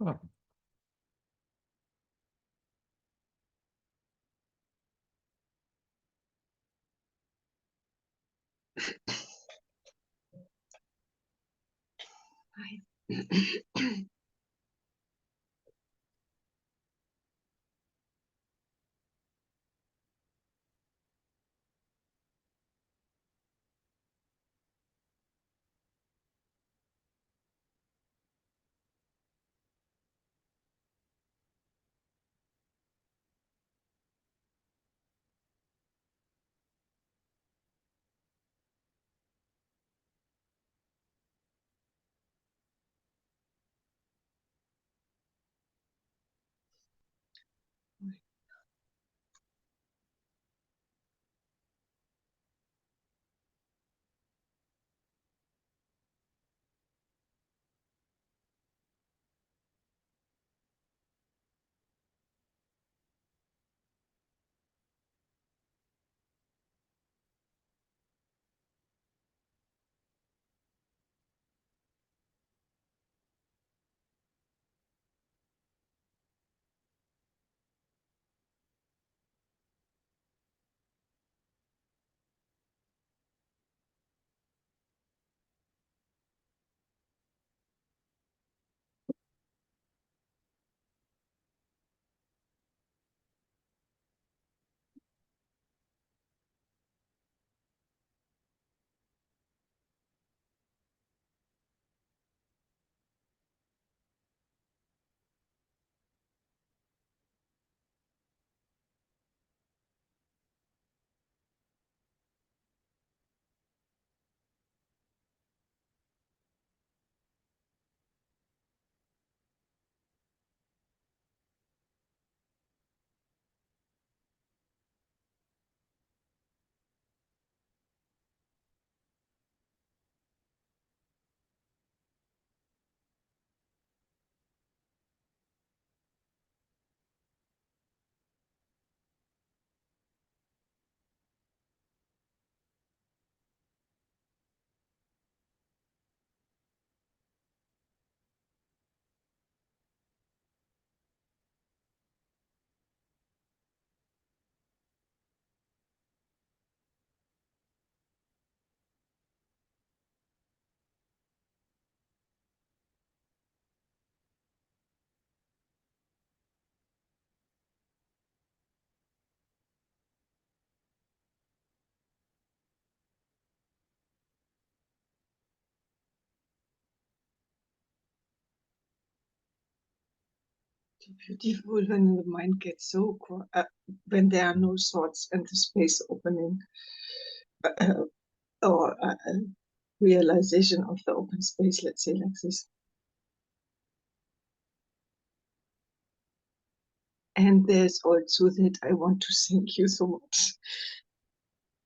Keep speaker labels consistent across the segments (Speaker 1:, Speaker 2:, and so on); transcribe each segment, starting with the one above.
Speaker 1: Oh,
Speaker 2: beautiful when the mind gets so when there are no thoughts and the space opening uh, or realization of the open space, let's say like this. And there's also that I want to thank you so much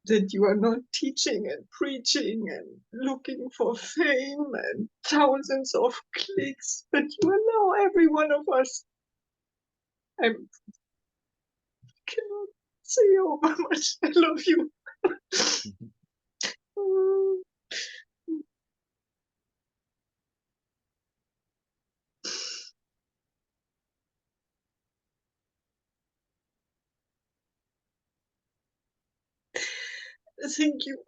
Speaker 2: that you are not teaching and preaching and looking for fame and thousands of clicks, but you allow every one of us. I cannot say how much I love you. Thank you.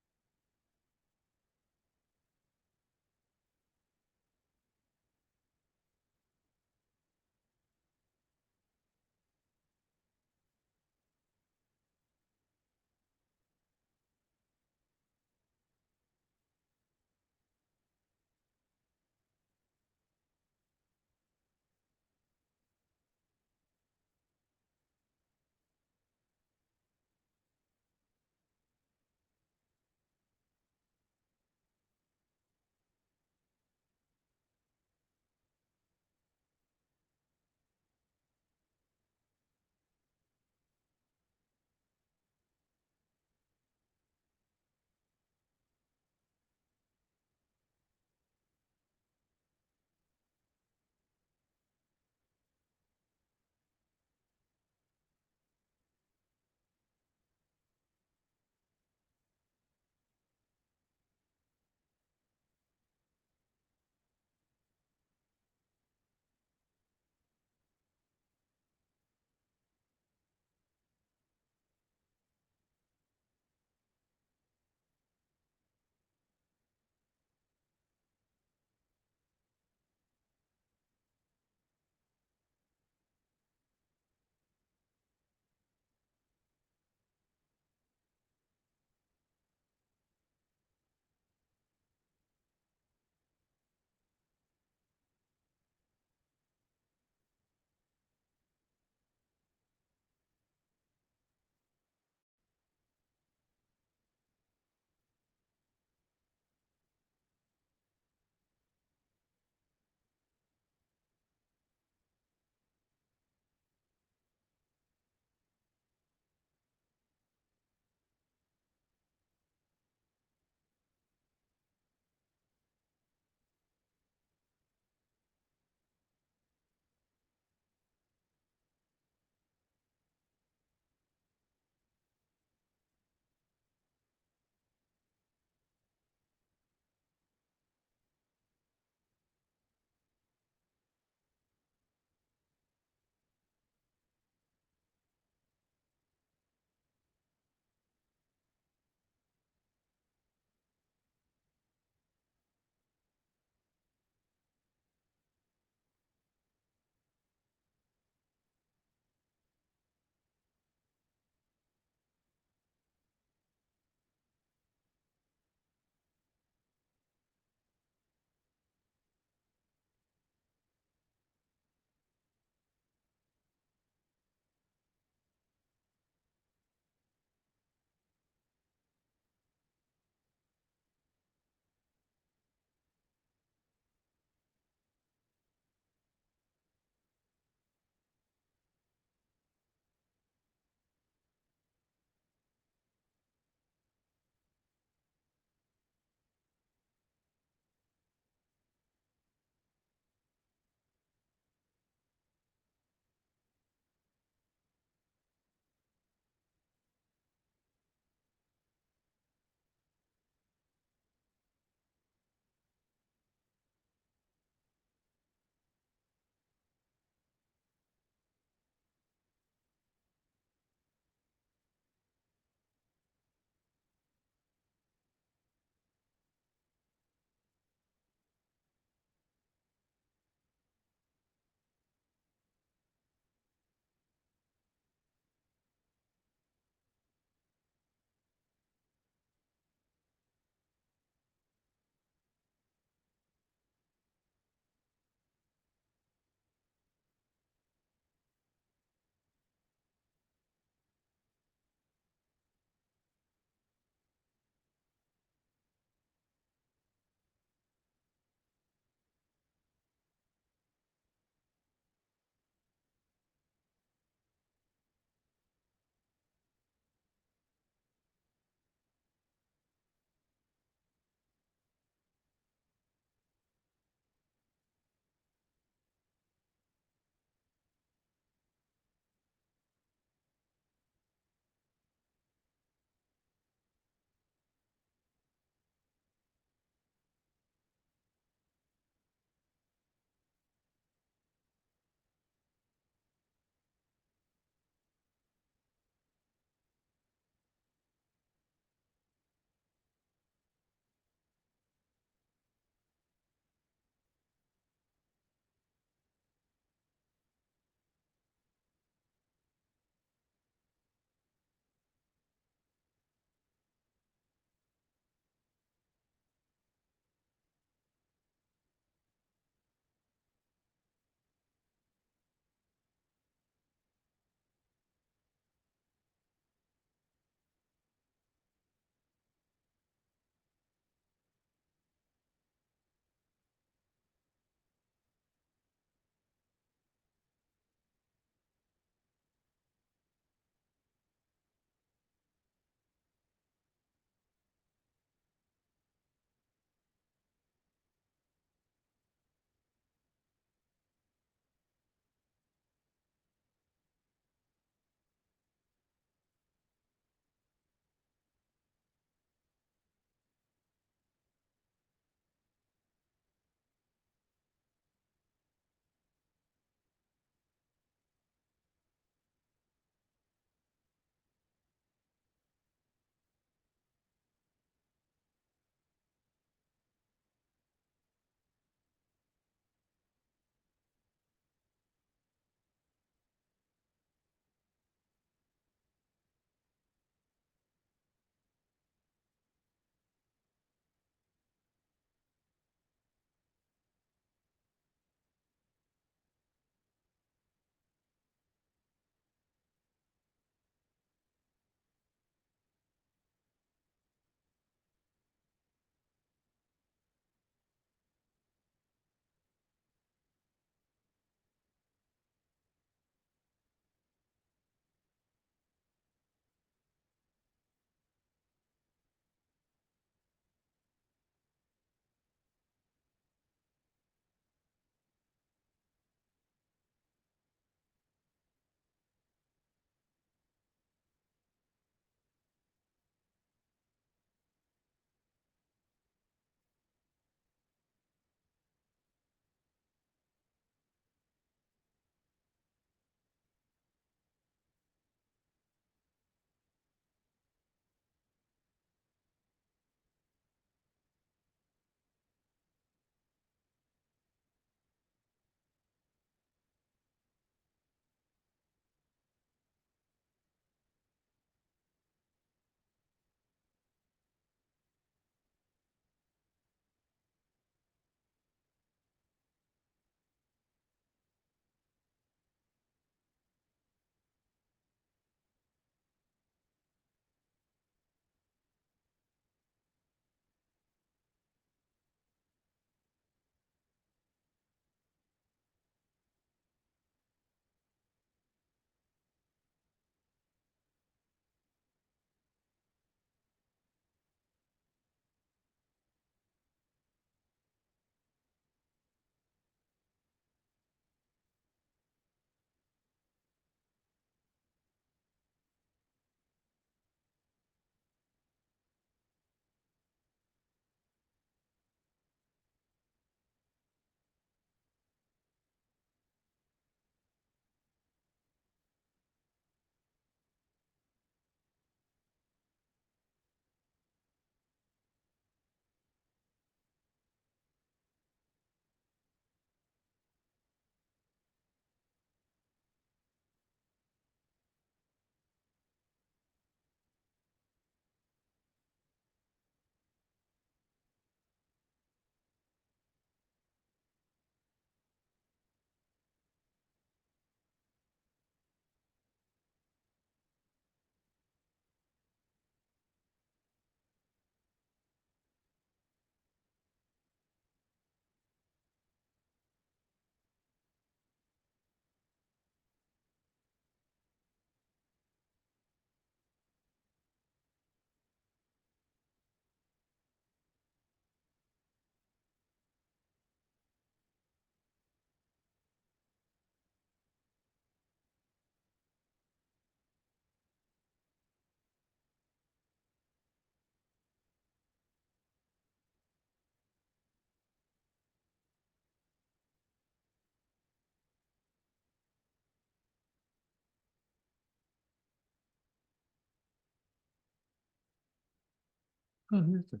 Speaker 1: Oh, yes, sir.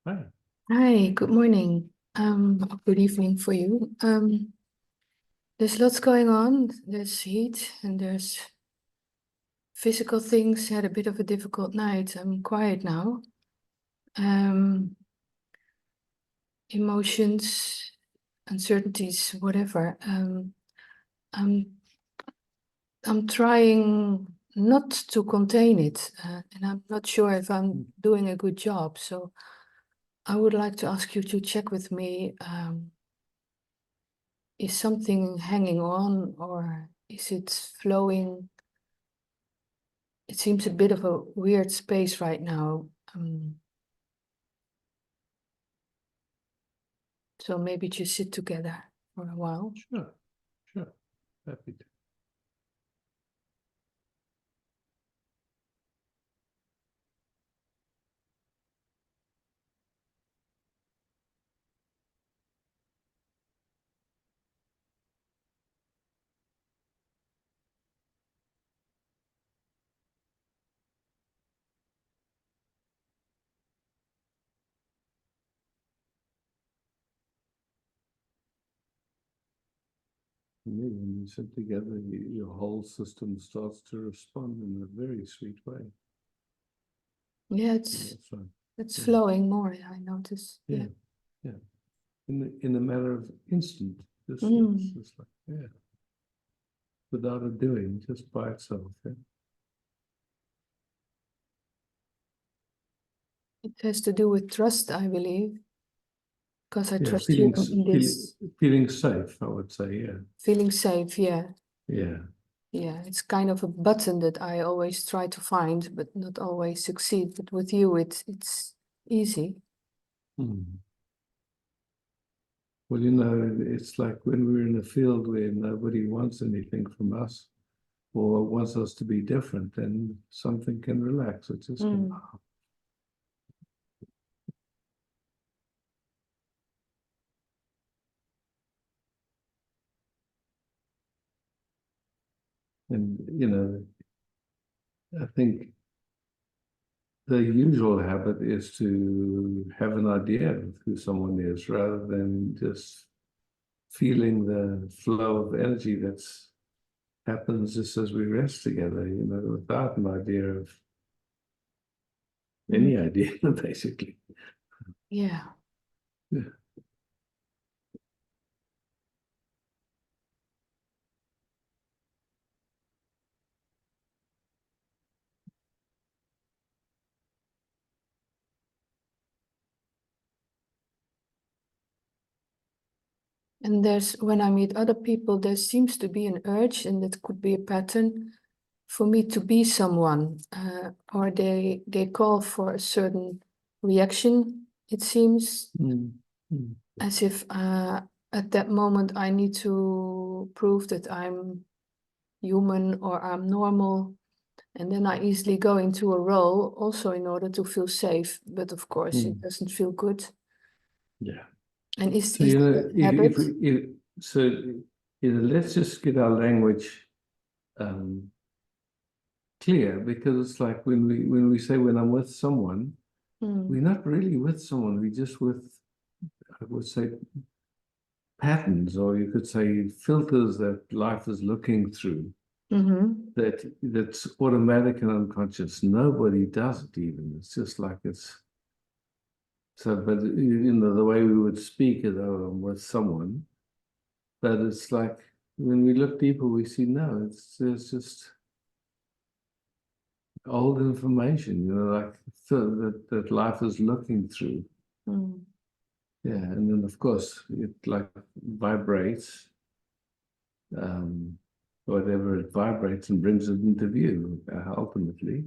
Speaker 1: Hi.
Speaker 3: Hi, good morning. Good evening for you. There's lots going on. There's heat and there's physical things. Had a bit of a difficult night. I'm quiet now. Emotions, uncertainties, whatever. I'm trying not to contain it, and I'm not sure if I'm doing a good job. So I would like to ask you to check with me. Is something hanging on or is it flowing? It seems a bit of a weird space right now. So maybe just sit together for a while.
Speaker 1: Sure, sure. Happy to. Yeah, when you sit together, your whole system starts to respond in a very sweet way.
Speaker 3: Yeah,
Speaker 1: That's right.
Speaker 3: it's
Speaker 1: Yeah.
Speaker 3: flowing more, I notice.
Speaker 1: Yeah, yeah. In a matter of instant, it's just like, yeah. Without a doing, just by itself. Yeah.
Speaker 3: It has to do with trust, I believe, because I
Speaker 1: Yeah,
Speaker 3: trust you in this.
Speaker 1: feeling safe, I would say, yeah.
Speaker 3: Feeling safe, yeah.
Speaker 1: Yeah.
Speaker 3: Yeah, it's kind of a button that I always try to find, but not always succeed. But with you, it's easy.
Speaker 1: Hmm. Well, it's like when we're in a field where nobody wants anything from us or wants us to be different, then something can relax. It's just go, "Ah." And, I think the usual habit is to have an idea of who someone is rather than just feeling the flow of energy that's happens just as we rest together, without an idea of any idea, basically.
Speaker 3: Yeah.
Speaker 1: Yeah.
Speaker 3: And when I meet other people, there seems to be an urge, and it could be a pattern for me to be someone, or they call for a certain reaction. It seems as if at that moment I need to prove that I'm human or I'm normal, and then I easily go into a role also in order to feel safe. But of course, it doesn't feel good.
Speaker 1: Yeah.
Speaker 3: And is
Speaker 1: So,
Speaker 3: that habit?
Speaker 1: let's just get our language clear, because it's like when we say when I'm with someone, we're not really with someone. We're just with, I would say, patterns, or you could say filters that life is looking through. That's automatic and unconscious. Nobody does it even. It's just like it's so. But the way we would speak is, oh, I'm with someone. But it's like when we look deeper, we see no. It's just old information, like that life is looking through. Yeah, and then of course it like vibrates, whatever it vibrates and brings it into view, ultimately.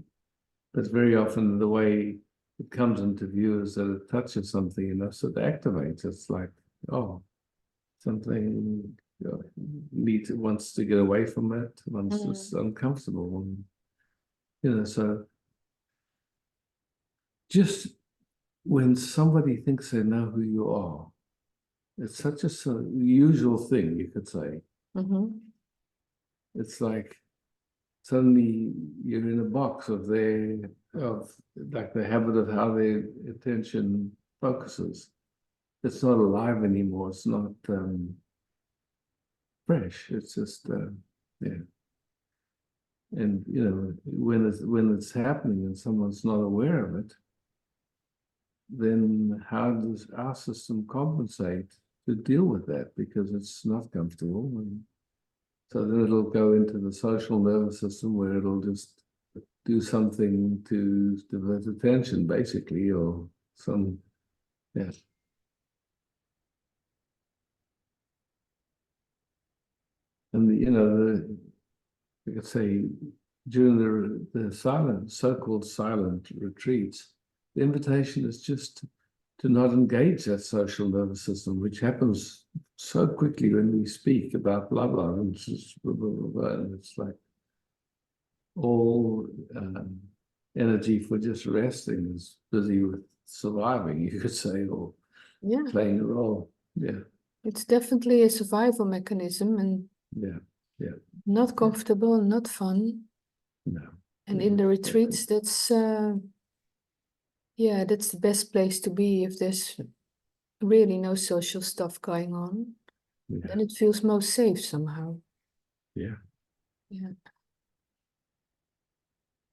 Speaker 1: But very often the way it comes into view is that it touches something in us, it activates. It's like, oh, something wants to get away from it, wants it's uncomfortable. And, so just when somebody thinks they know who you are, it's such a usual thing, you could say. It's like suddenly you're in a box of like the habit of how their attention focuses. It's not alive anymore. It's not fresh. It's just yeah. And when it's happening and someone's not aware of it, then how does our system compensate to deal with that? Because it's not comfortable. And so then it'll go into the social nervous system where it'll just do something to divert attention, basically, or some, yeah. And you could say during the silent, so-called silent retreats, the invitation is just to not engage that social nervous system, which happens so quickly when we speak about blah blah, and it's just blah, blah, blah, blah, and it's like all energy for just resting is busy with surviving, you could say, or
Speaker 3: Yeah,
Speaker 1: playing a role. Yeah,
Speaker 3: it's definitely a survival mechanism and
Speaker 1: yeah, yeah.
Speaker 3: not comfortable, not fun.
Speaker 1: No.
Speaker 3: And
Speaker 1: Yeah.
Speaker 3: in the retreats, that's the best place to be if there's really no social stuff going on.
Speaker 1: Yeah.
Speaker 3: Then it feels most safe somehow.
Speaker 1: Yeah.
Speaker 3: Yeah.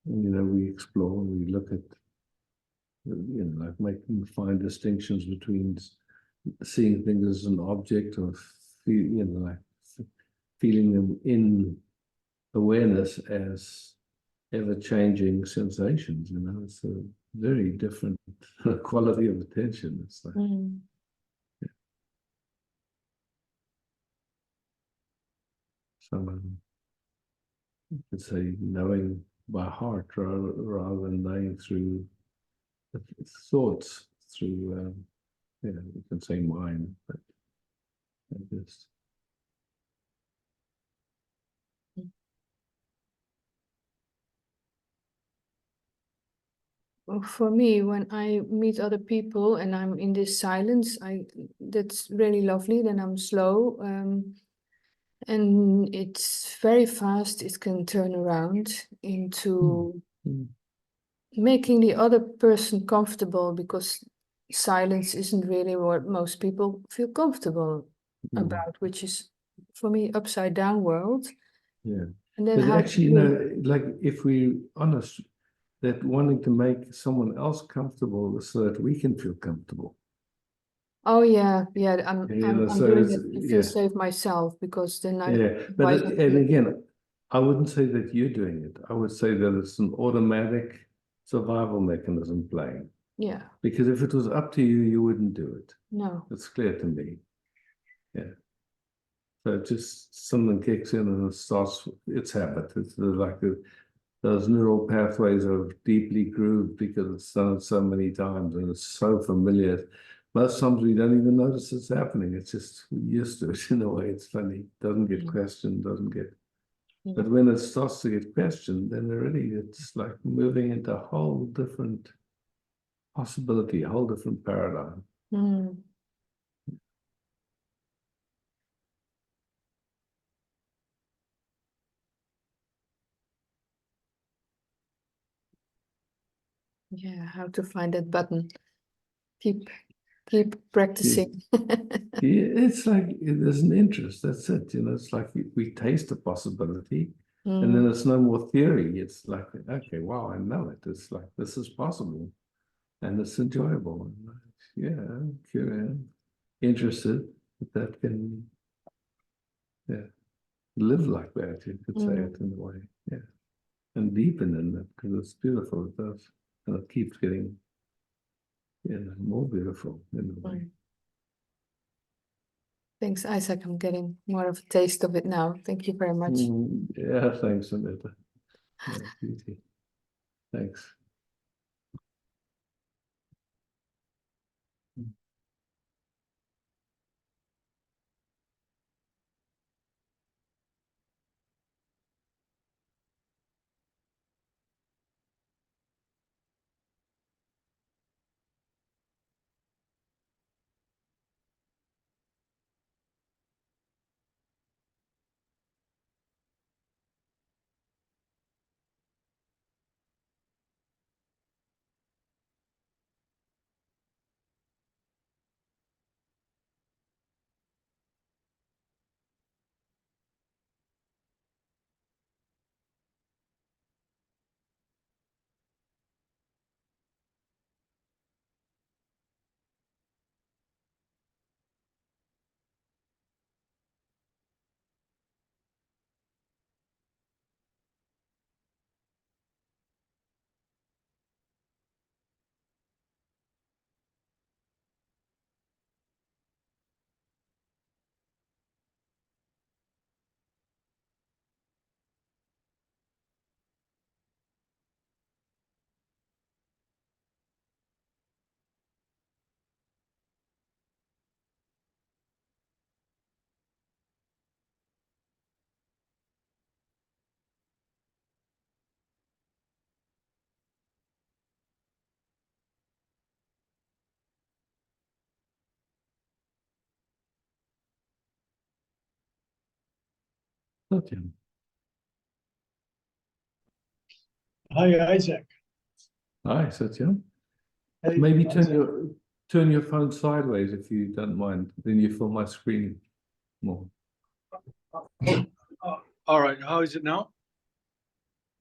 Speaker 1: And, we explore, we look at, like making fine distinctions between seeing things as an object or, like feeling them in awareness as ever-changing sensations. It's a very different quality of attention. It's like,
Speaker 3: Mm.
Speaker 1: someone could say knowing by heart rather than knowing through thoughts, through, you can say mind, but I just,
Speaker 3: Well, for me, when I meet other people and I'm in this silence, that's really lovely. Then I'm slow, and it's very fast. It can turn around into
Speaker 1: mm,
Speaker 3: making the other person comfortable because silence isn't really what most people feel comfortable about, which is for me upside down world.
Speaker 1: yeah.
Speaker 3: And then
Speaker 1: But
Speaker 3: how to
Speaker 1: actually,
Speaker 3: be.
Speaker 1: like if we're honest, that wanting to make someone else comfortable so that we can feel comfortable.
Speaker 3: Oh yeah, yeah. I'm
Speaker 1: So
Speaker 3: doing
Speaker 1: it's,
Speaker 3: it to feel
Speaker 1: yeah,
Speaker 3: safe myself because then I
Speaker 1: yeah. But
Speaker 3: otherwise I
Speaker 1: and
Speaker 3: feel.
Speaker 1: again, I wouldn't say that you're doing it. I would say that it's an automatic survival mechanism playing.
Speaker 3: Yeah.
Speaker 1: Because if it was up to you, you wouldn't do it.
Speaker 3: No.
Speaker 1: It's clear to me. Yeah. So just something kicks in and it starts its habit. It's like those neural pathways are deeply grooved because it's done it so many times and it's so familiar. Most times we don't even notice it's happening. It's just we're used to it in a way. It's funny. Doesn't get
Speaker 3: Mm.
Speaker 1: questioned, doesn't get.
Speaker 3: Yeah.
Speaker 1: But when it starts to get questioned, then already it's like moving into a whole different possibility, a whole different paradigm.
Speaker 3: Mm. Yeah, how to find that button. Keep practicing.
Speaker 1: Yeah, it's like there's an interest. That's it. It's like we taste a possibility, and then
Speaker 3: Mm.
Speaker 1: it's no more theory. It's like, okay, wow, I know it. It's like this is possible, and it's enjoyable. And yeah, I'm curious, interested that can, yeah, live like that. You could say it in a way, yeah, and deepen in it because it's beautiful. It does, and it keeps getting, more beautiful in a way.
Speaker 3: Mm. Thanks, Isaac. I'm getting more of a taste of it now. Thank you very much.
Speaker 1: Yeah, thanks, Anita. Yeah, beauty. Thanks. Satyam.
Speaker 4: Hi, Isaac.
Speaker 1: Hi, Satyam.
Speaker 4: Hey,
Speaker 1: Maybe
Speaker 4: Isaac.
Speaker 1: turn your phone sideways if you don't mind. Then you fill my screen more.
Speaker 4: All right, how is it now?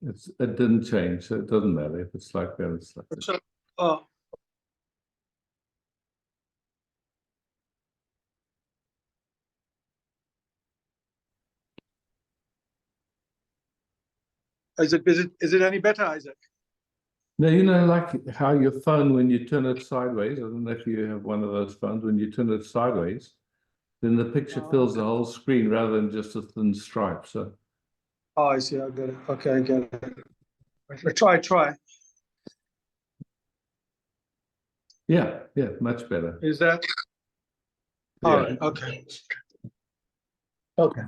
Speaker 1: It didn't change, so it doesn't matter. If it's like that, it's like that.
Speaker 4: So, Isaac, is it any better, Isaac?
Speaker 1: No, you know, like how your phone, when you turn it sideways, I don't know if you have one of those phones, when you turn it sideways, then the picture fills the whole screen rather than just a thin stripe. So,
Speaker 4: Oh, I see. I get it. Okay, I get it. Try.
Speaker 1: yeah, much better.
Speaker 4: Is that
Speaker 1: Yeah.
Speaker 4: all right? Okay. Okay.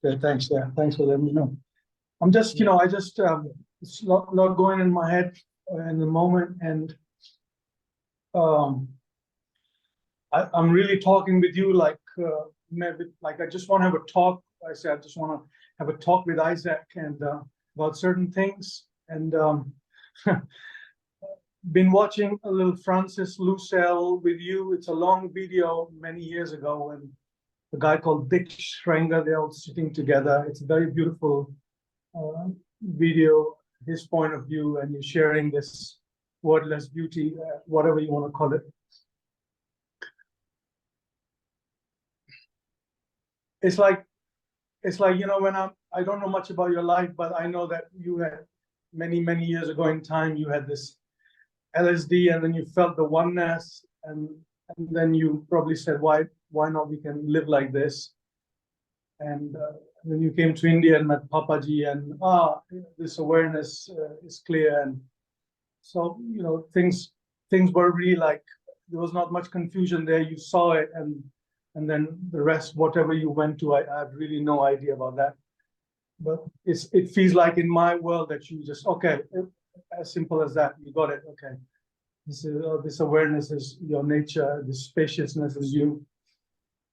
Speaker 4: Yeah, thanks. Yeah, thanks for letting me know. I'm just, I just it's not going in my head in the moment, and I'm really talking with you like maybe like I just want to have a talk. I said I just want to have a talk with Isaac and about certain things, and been watching a little Francis Lucelle with you. It's a long video many years ago, and a guy called Dick Schrenger, they're all sitting together. It's a very beautiful video, his point of view, and you're sharing this wordless beauty, whatever you want to call it. It's like, when I don't know much about your life, but I know that you had many years ago in time, you had this LSD, and then you felt the oneness, and then you probably said, why not we can live like this? And then you came to India and met Papaji, and this awareness is clear. And so, things were really like, there was not much confusion there. You saw it, and then the rest, whatever you went to, I have really no idea about that. But it feels like in my world that you just, okay, as simple as that, you got it. Okay, this awareness is your nature, this spaciousness is you.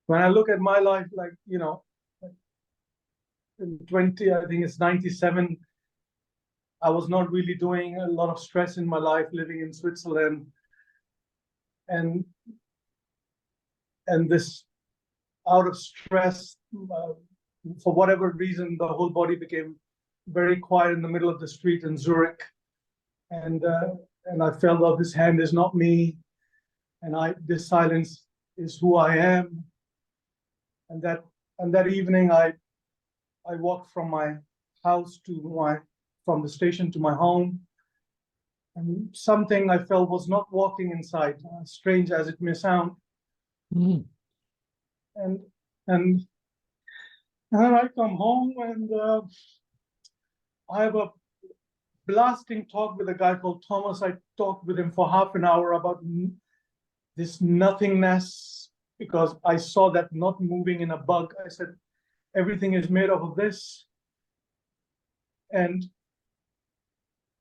Speaker 4: When I look at my life, like, in 20, I think it's 97, I was not really doing a lot of stress in my life, living in Switzerland, and this out of stress, for whatever reason, the whole body became very quiet in the middle of the street in Zurich, and I felt, oh, this hand is not me, and this silence is who I am. And that evening, I walked from my house from the station to my home, and something I felt was not walking inside, strange as it may sound.
Speaker 1: Mm.
Speaker 4: And then I come home, and I have a blasting talk with a guy called Thomas. I talked with him for half an hour about this nothingness, because I saw that not moving in a bug. I said, everything is made up of this. And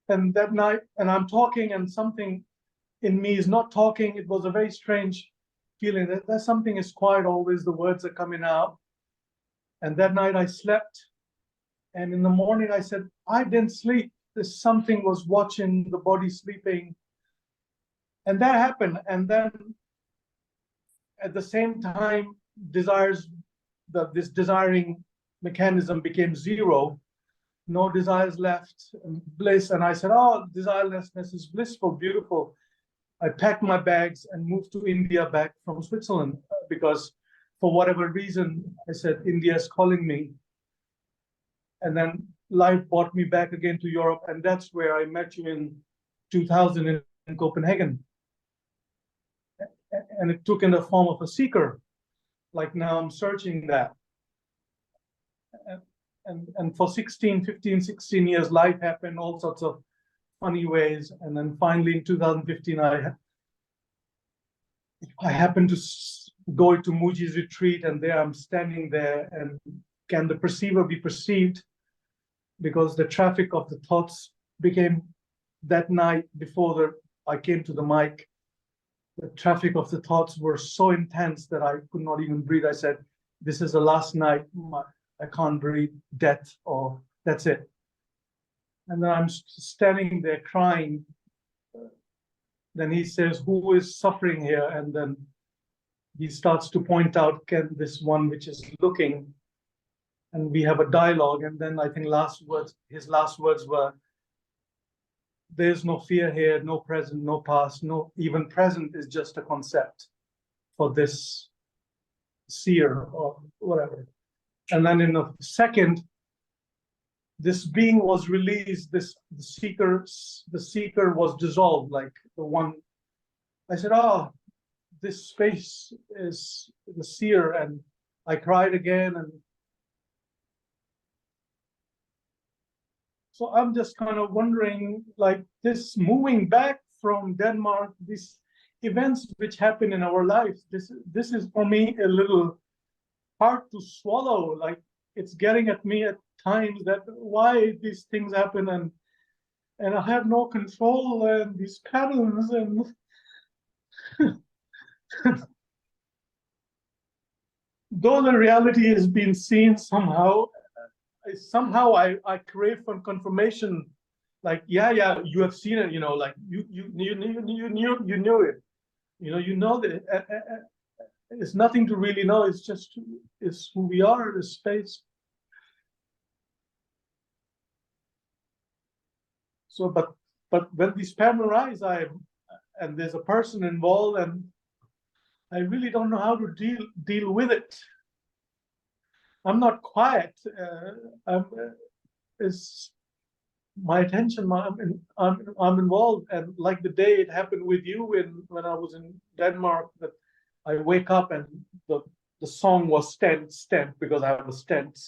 Speaker 4: that night, and I'm talking, and something in me is not talking. It was a very strange feeling that something is quiet always, the words are coming out. And that night I slept, and in the morning I said, I didn't sleep. There's something was watching the body sleeping. And that happened. And then at the same time, this desiring mechanism became zero. No desires left, bliss. And I said, oh, desirelessness is blissful, beautiful. I packed my bags and moved to India back from Switzerland, because for whatever reason, I said, India is calling me. And then life brought me back again to Europe. And that's where I met you in 2000 in Copenhagen. And it took in the form of a seeker. Like now I'm searching that. And for 15, 16 years, life happened all sorts of funny ways. And then finally in 2015, I happened to go to Muji's retreat, and there I'm standing there, and can the perceiver be perceived? Because the traffic of the thoughts became, that night before I came to the mic, the traffic of the thoughts were so intense that I could not even breathe. I said, this is the last night I can't breathe, death, or that's it. And then I'm standing there crying. Then he says, who is suffering here? And then he starts to point out this one which is looking, and we have a dialogue. And then I think his last words were, there's no fear here, no present, no past, no even present is just a concept for this seer or whatever. And then in a second, this being was released, the seeker was dissolved, like the one. I said, oh, this space is the seer, and I cried again. And so I'm just kind of wondering, like, this moving back from Denmark, these events which happen in our lives, this is for me a little hard to swallow. Like, it's getting at me at times that why these things happen, and I have no control, and these patterns, and though the reality is being seen somehow I crave for confirmation. Like, yeah, you have seen it, like you knew it, that it's nothing to really know. It's who we are, this space. So, but when these patterns arise, and there's a person involved, and I really don't know how to deal with it. I'm not quiet. It's my attention. I'm involved, and like the day it happened with you when I was in Denmark, that I wake up and the song was stent, because I have a stent,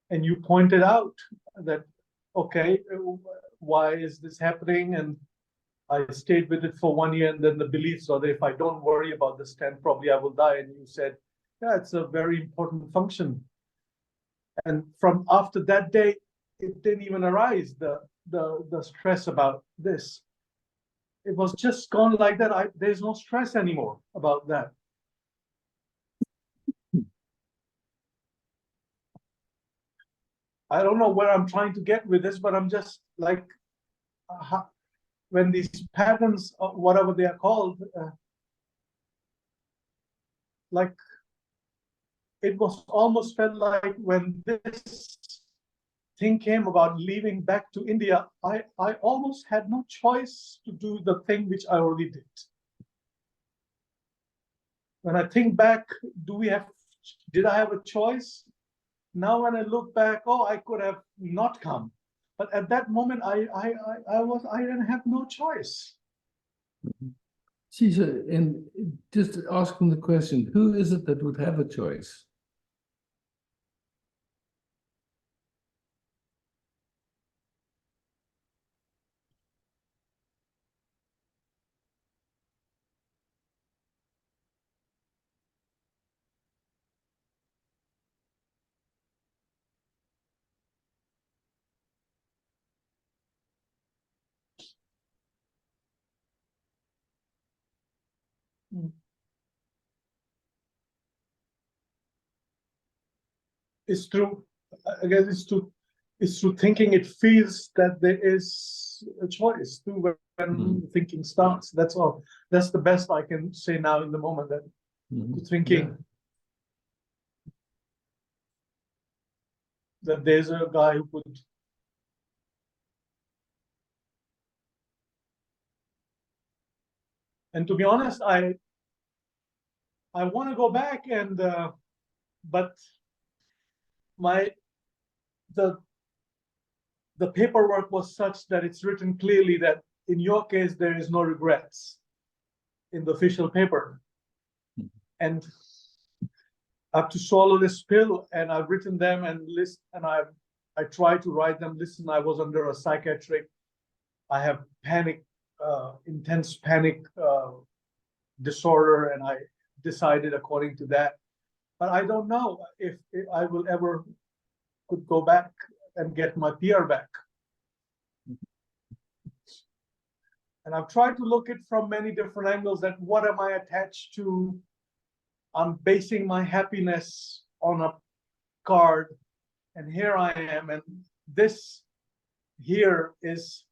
Speaker 4: and you pointed out that, okay, why is this happening? And I stayed with it for 1 year, and then the beliefs are that if I don't worry about the stent, probably I will die. And you said, yeah, it's a very important function. And from after that day, it didn't even arise, the stress about this. It was just gone like that. There's no stress anymore about that. I don't know where I'm trying to get with this, but I'm just like, when these patterns, whatever they are called, like, it was almost felt like when this thing came about leaving back to India, I almost had no choice to do the thing which I already did. When I think back, did I have a choice? Now when I look back, I could have not come. But at that moment, I didn't have no choice.
Speaker 1: See, and just asking the question, who is it that would have a choice?
Speaker 4: It's true. I guess it's through thinking it feels that there is a choice too when thinking starts. That's all. That's the best I can say now in the moment, that thinking that there's a guy who could. And to be honest, I want to go back, and but the paperwork was such that it's written clearly that in your case there is no regrets in the official paper. And I have to swallow this pill, and I've written them and list, and I tried to write them. Listen, I was under a psychiatric. I have panic, intense panic disorder, and I decided according to that. But I don't know if I will ever could go back and get my PR back. And I've tried to look at it from many different angles, that what am I attached to? I'm basing my happiness on a card, and here I am, and this here is,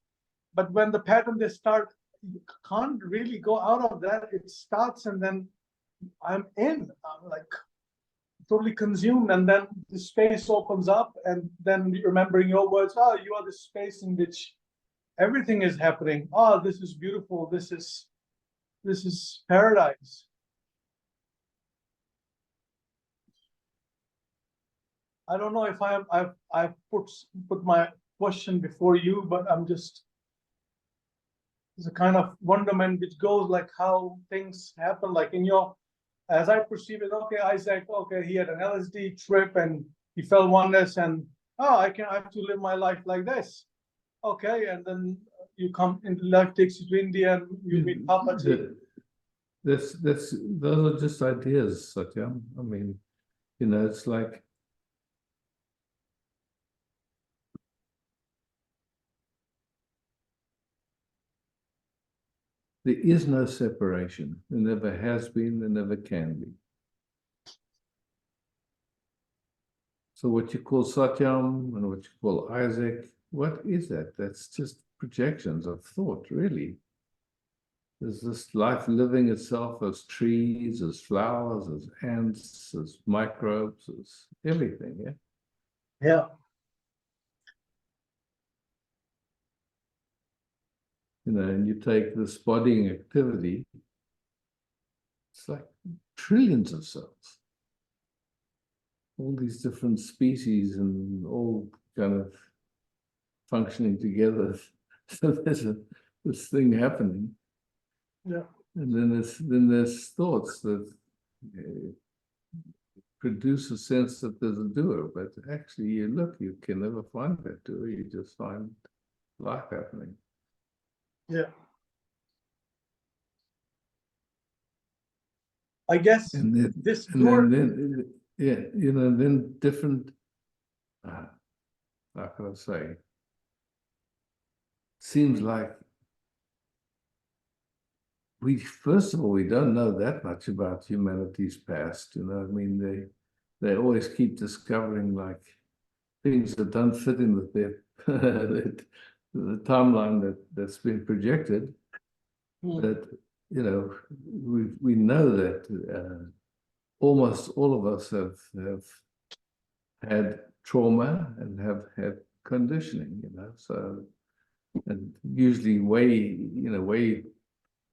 Speaker 4: but when the pattern they start, you can't really go out of that. It starts and then I'm like totally consumed, and then the space opens up, and then remembering your words, oh, you are the space in which everything is happening. Oh, this is beautiful. This is paradise. I don't know if I've put my question before you, but I'm just, it's a kind of wonderment which goes like how things happen, like in your, as I perceive it. Okay, Isaac, okay, he had an LSD trip and he felt oneness, and oh, I have to live my life like this. Okay, and then you come in, life takes you to India and you meet Papa.
Speaker 1: Those are just ideas, Satyam. I mean, you know, it's like there is no separation. There never has been, there never can be. So what you call Satyam and what you call Isaac, what is that? That's just projections of thought, really. There's this life living itself as trees, as flowers, as ants, as microbes, as everything, yeah?
Speaker 4: Yeah.
Speaker 1: You know, and you take this bodying activity, it's like trillions of cells. All these different species and all kind of functioning together. So there's this thing happening.
Speaker 4: Yeah.
Speaker 1: And then there's thoughts that produce a sense that there's a doer, but actually you can never find that doer, you just find life happening.
Speaker 4: Yeah. I guess
Speaker 1: and then,
Speaker 4: this
Speaker 1: and
Speaker 4: doer.
Speaker 1: then yeah, you know, then different, how can I say, seems like first of all, we don't know that much about humanity's past, you know. I mean, they always keep discovering like things that don't fit in with their the timeline that's been projected. But you know, we know that almost all of us have had trauma and have had conditioning, you know. So, and usually way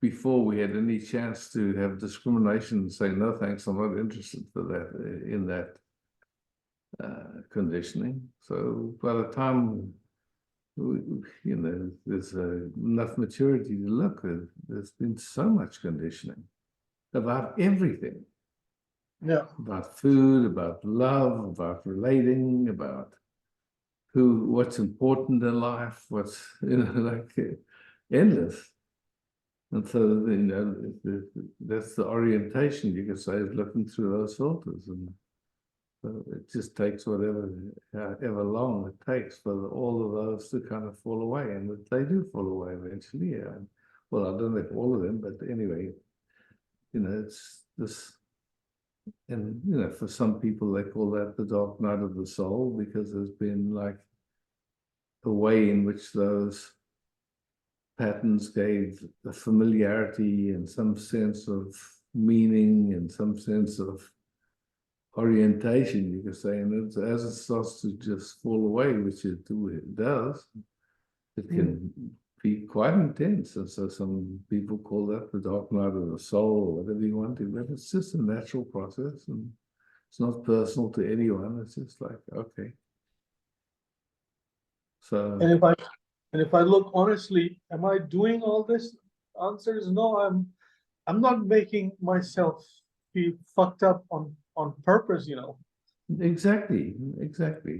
Speaker 1: before we had any chance to have discrimination and say, no, thanks, I'm not interested for that, in that conditioning. So by the time, you know, there's enough maturity to look, there's been so much conditioning about everything.
Speaker 4: Yeah.
Speaker 1: About food, about love, about relating, about what's important in life, what's, you know, like endless. And so, you know, that's the orientation, you could say, is looking through those filters. And so it just takes whatever, however long it takes for all of those to kind of fall away. And they do fall away eventually. Yeah. Well, I don't know if all of them, but anyway, you know, it's this. And, you know, for some people, they call that the dark night of the soul, because there's been like a way in which those patterns gave a familiarity and some sense of meaning and some sense of orientation, you could say. And as it starts to just fall away, which it does, it can be quite intense. And so some people call that the dark night of the soul, or whatever you want to, but it's just a natural process, and it's not personal to anyone. It's just like, okay. So,
Speaker 4: And if I look honestly, am I doing all this? Answer is no. I'm not making myself be fucked up on purpose, you know.
Speaker 1: exactly.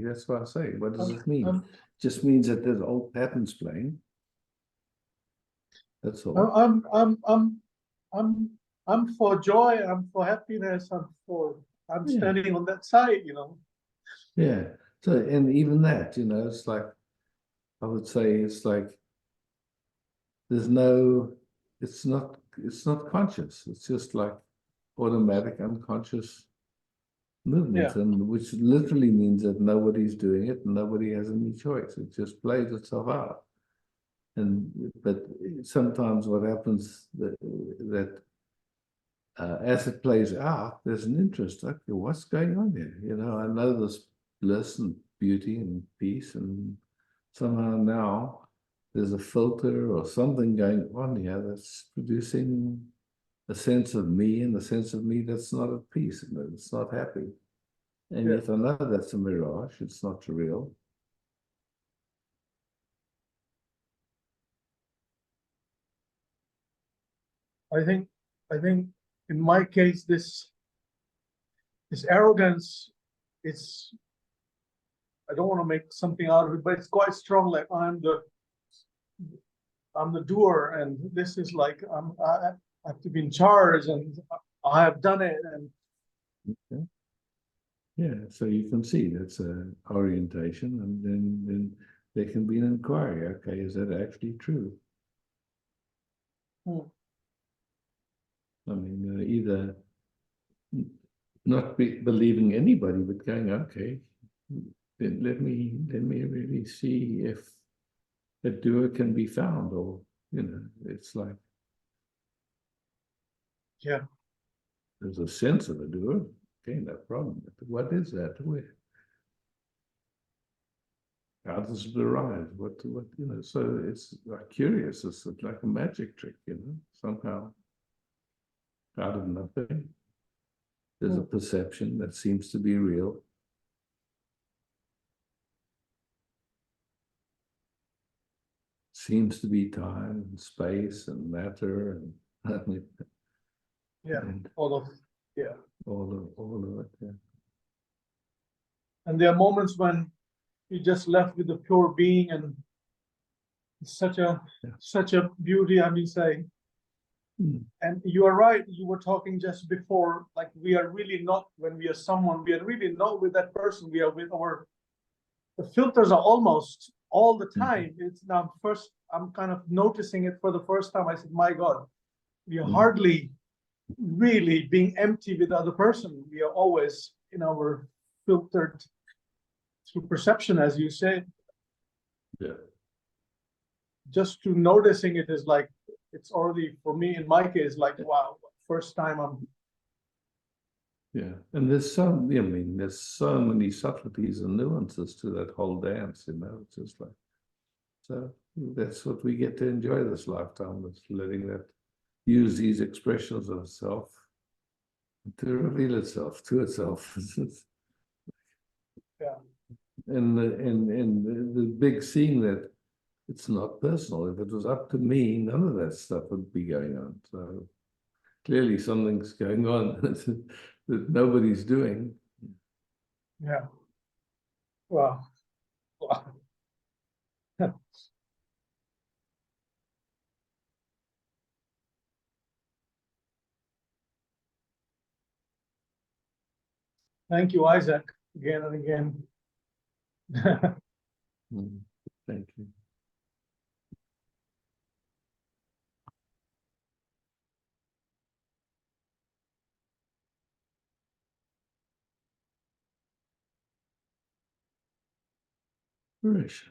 Speaker 1: That's what I say. What does it mean? Just means that there's old patterns playing. That's all.
Speaker 4: I'm for joy. I'm for happiness. I'm standing on that side, you know.
Speaker 1: Yeah. So, and even that, you know, it's like, I would say it's like there's no, it's not conscious. It's just like automatic unconscious movements, and which literally means that nobody's doing it and nobody has any choice. It just plays itself out. But sometimes what happens that as it plays out, there's an interest. Okay, what's going on here? You know, I know this bliss and beauty and peace, and somehow now there's a filter or something going on here that's producing a sense of me, and a sense of me that's not at peace, and it's not happy. And yet I know that's a mirage, it's not real.
Speaker 4: I think in my case, this arrogance, it's, I don't want to make something out of it, but it's quite strong. Like I'm the doer, and this is like I have to be in charge, and I have done it. And
Speaker 1: okay. Yeah, so you can see that's an orientation, and then there can be an inquiry. Okay, is that actually true? I mean, either not believing anybody, but going, okay, then let me really see if a doer can be found, or you know, it's like there's a sense of a doer. Okay, no problem. But what is that? How does it arise? What you know? So it's like curious. It's like a magic trick, you know. Somehow, out of nothing, there's a perception that seems to be real. Seems to be time and space and matter and
Speaker 4: all of
Speaker 1: it. Yeah.
Speaker 4: And there are moments when you're just left with the pure being, and it's such a beauty. I mean, say. And you are right, you were talking just before, like we are really not, when we are someone, we are really not with that person, we are with the filters are almost all the time. It's now first, I'm kind of noticing it for the first time. I said, my God, we are hardly really being empty with the other person. We are always in our filtered through perception, as you say.
Speaker 1: Yeah.
Speaker 4: Just to noticing it is like, it's already, for me, in my case, like, wow, first time I'm.
Speaker 1: Yeah, and there's there's so many subtleties and nuances to that whole dance, you know, it's just like, so that's what we get to enjoy this lifetime, is letting that use these expressions of self to reveal itself to itself. And the big seeing that it's not personal. If it was up to me, none of that stuff would be going on. So clearly something's going on that nobody's doing.
Speaker 4: Yeah. Wow. Thank you, Isaac, again and again.
Speaker 1: Thank you. Rish.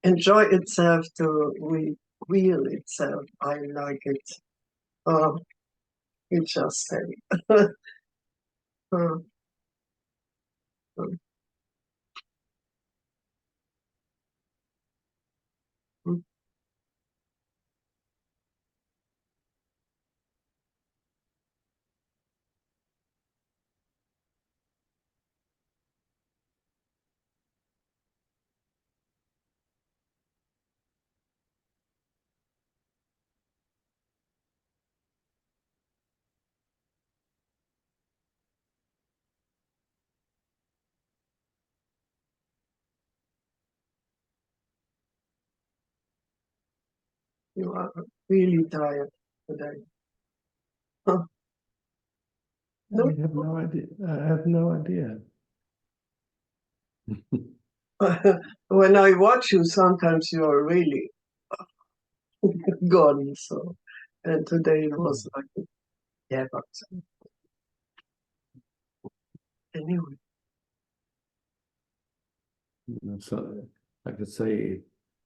Speaker 2: Enjoy itself to reveal itself. I like it. You just say. You are really tired today. Huh?
Speaker 1: I have no idea. I have no idea.
Speaker 2: When I watch you, sometimes you are really gone. So, and today it was like, yeah, but anyway.
Speaker 1: So I could say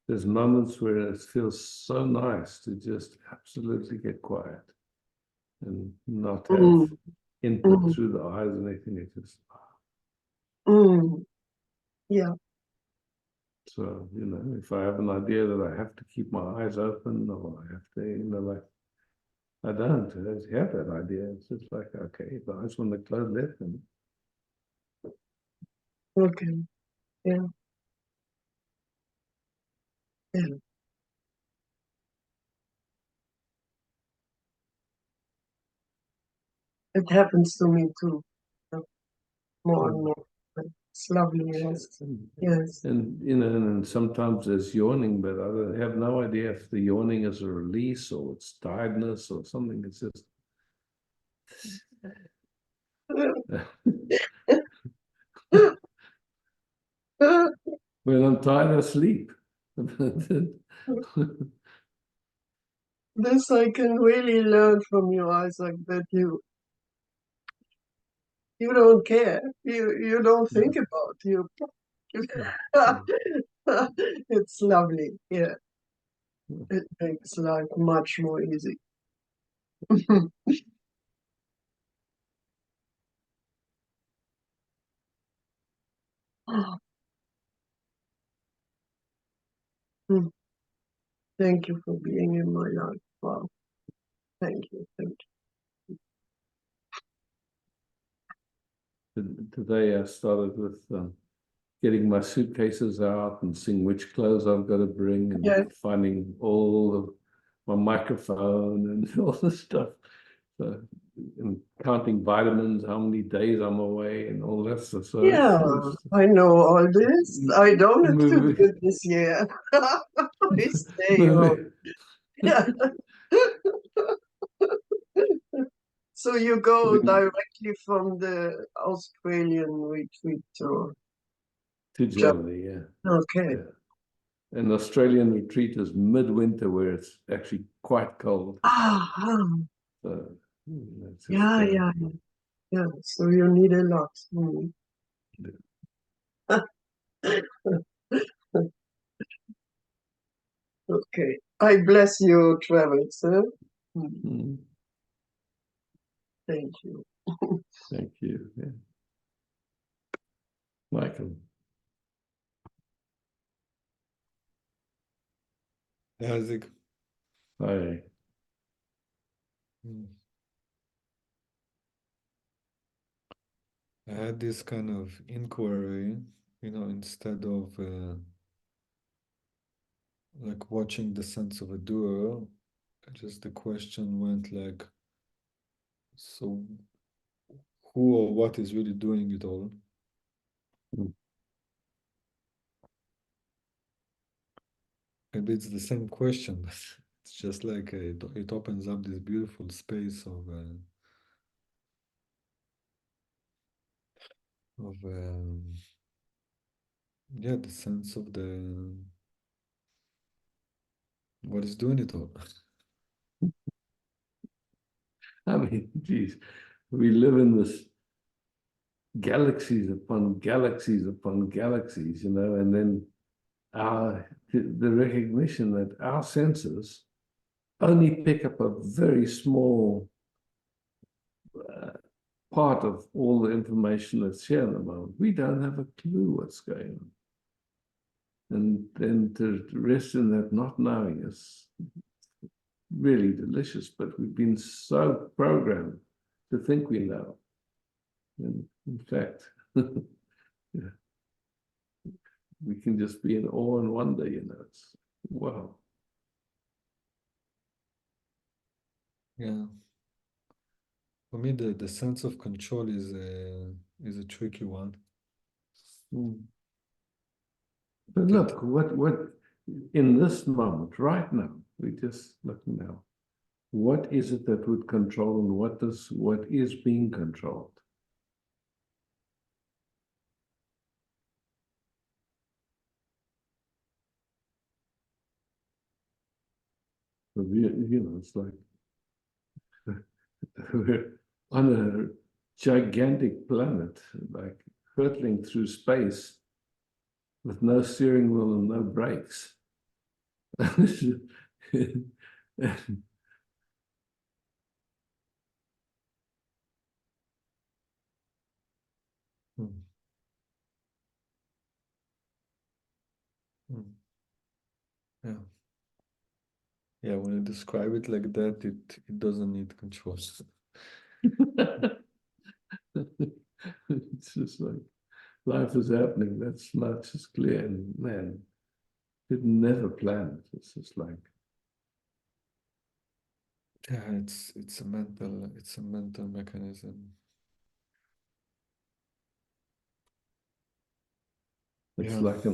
Speaker 1: there's moments where it feels so nice to just absolutely get quiet and not have
Speaker 2: Mm,
Speaker 1: input
Speaker 2: mm,
Speaker 1: through the eyes and anything. It just
Speaker 2: yeah.
Speaker 1: so if I have an idea that I have to keep my eyes open or I have to, like I don't have that idea. It's just like okay, the eyes want to close left and
Speaker 2: Okay. Yeah. Yeah. It happens to me too. More and more. It's lovely. Yes. Yes.
Speaker 1: and and sometimes there's yawning, but I have no idea if the yawning is a release or it's tiredness or something. It's just when I'm tired, I sleep.
Speaker 2: This I can really learn from you, Isaac, that you don't care. You don't think about you. It's lovely. Yeah. It makes life much more easy. Thank you for being in my life. Wow. Thank you. Thank
Speaker 1: Today I started with getting my suitcases out and seeing which clothes I've got to bring and
Speaker 2: Yeah.
Speaker 1: finding all of my microphone and all this stuff. So, and counting vitamins, how many days I'm away and all that stuff. So
Speaker 2: Yeah, I know all this. I don't have to do
Speaker 1: moving,
Speaker 2: it this year. I stay home.
Speaker 1: moving
Speaker 2: Yeah. So you go directly from the Australian retreat to
Speaker 1: to
Speaker 2: Japan.
Speaker 1: Germany, yeah.
Speaker 2: Okay.
Speaker 1: Yeah. An Australian retreat is midwinter where it's actually quite cold.
Speaker 2: Ah,
Speaker 1: So it's just,
Speaker 2: yeah, yeah, yeah. So you need a lot. Okay. I bless your travels, sir. Thank you.
Speaker 1: Thank you. Yeah. Michael.
Speaker 5: Isaac.
Speaker 1: Hi.
Speaker 5: I had this kind of inquiry, instead of like watching the sense of a doer, just the question went like, so who or what is really doing it all? Maybe it's the same question, but it's just like it opens up this beautiful space of yeah, the sense of the what is doing it all.
Speaker 1: I mean, geez, we live in this galaxies upon galaxies upon galaxies, and then the recognition that our senses only pick up a very small part of all the information that's here in the moment. We don't have a clue what's going on. And then to rest in that not knowing is really delicious, but we've been so programmed to think we know. And in fact, yeah, we can just be in awe and wonder, it's wow.
Speaker 5: Yeah. For me, the sense of control is a tricky one.
Speaker 1: But look, what in this moment, right now, we just look now. What is it that would control and what is being controlled? It's like we're on a gigantic planet, like hurtling through space with no steering wheel and no brakes.
Speaker 5: Hmm. Hmm. Yeah. Yeah, when you describe it like that, it doesn't need control.
Speaker 1: It's just like life is happening. That's much is clear, and man, it never planned. It's just like
Speaker 5: Yeah, it's a mental mechanism.
Speaker 1: it's
Speaker 5: Yeah.
Speaker 1: like